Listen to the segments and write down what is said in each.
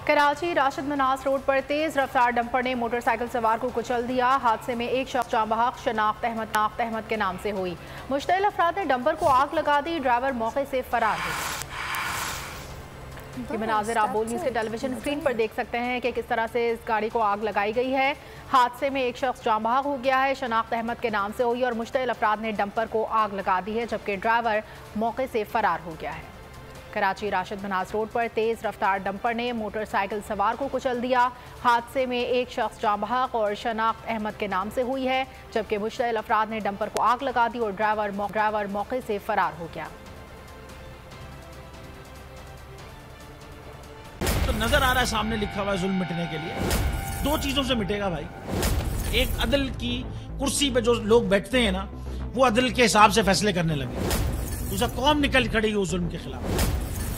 कराची राशिद मनास road पर तेज रफ्तार dumper ने मोटरसाइकिल सवार को कुचल दिया। हादसे में एक शख्स जाँ बहक शनाख्त अहमद के नाम से हुई। मुश्तइल अफराद ने डंपर को आग लगा दी। ड्राइवर मौके से फरार हो गया। ये मनाजिर आप बोल न्यूज़ के टेलीविजन स्क्रीन पर देख सकते हैं कि किस तरह से इस गाड़ी को आग लगाई गई है। हादसे में एक शख्स जाँ बहक हो गया है, शनाख्त अहमद के नाम से हुई और मुश्तइल अफराद ने डंपर को आग लगा दी है, जबकि ड्राइवर मौके से फरार हो गया है। कराची राशिद मनास रोड पर तेज रफ्तार डंपर ने मोटरसाइकिल सवार को कुचल दिया। हादसे में एक शख्स जाँ बहक और शनाख्त अहमद के नाम से हुई है, जबकि मुश्तइल अफराद ने डंपर को आग लगा दी और ड्राइवर मौके से फरार हो गया। तो नजर आ रहा है सामने लिखा हुआ है जुल्म मिटने के लिए। दो चीजों से मिटेगा भाई, एक अदल की कुर्सी पे जो लोग बैठते हैं ना, वो अदल के हिसाब से फैसले करने लगे। दूसरा कौम निकल खड़ी हो जुल्म के खिलाफ,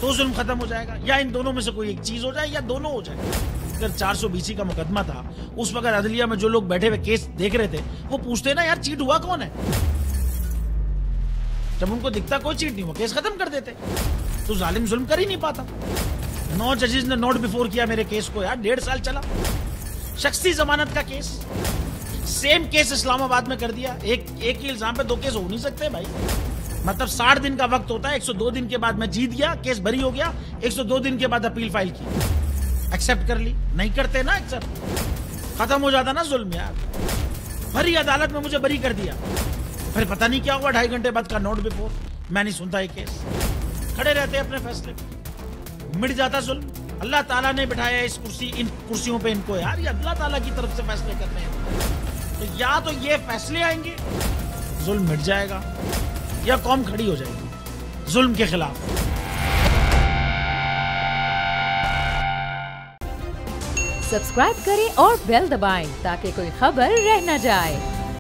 तो जुल्म खत्म हो जाएगा। या इन दोनों में से कोई एक चीज हो जाए या दोनों हो जाए। अगर 420 का मुकदमा था, उस वक्त अदलिया में जो लोग बैठे हुए केस देख रहे थे, वो पूछते ना यार चीट हुआ कौन है। जब उनको दिखता कोई चीट नहीं हुआ, केस खत्म कर देते। तो जालिम जुल्म कर ही नहीं पाता। 9 जजेस ने नोट बिफोर किया मेरे केस को यार, 1.5 साल चला। शख्सी जमानत का केस, सेम केस इस्लामाबाद में कर दिया। एक ही इल्जाम पे 2 केस हो नहीं सकते भाई। मतलब 60 दिन का वक्त होता है। 102 दिन के बाद मैं जीत गया, केस बरी हो गया। 102 दिन के बाद अपील फाइल की, एक्सेप्ट कर ली। नहीं करते ना एक्सेप्ट, खत्म हो जाता ना जुल्म यार। भरी अदालत में मुझे बरी कर दिया, फिर पता नहीं क्या हुआ 2.5 घंटे बाद का नोट बिफोर। मैं नहीं सुनता ये केस, खड़े रहते अपने फैसले पे, मिट जाता जुल्म। अल्लाह ताला ने बिठाया इन कुर्सियों पे इनको यार, ये अल्लाह ताला की तरफ से फैसले करने हैं। तो या तो ये फैसले आएंगे, जुल्म मिट जाएगा, या कौम खड़ी हो जाएगी जुल्म के खिलाफ। सब्सक्राइब करें और बेल दबाएं ताकि कोई खबर रह न जाए।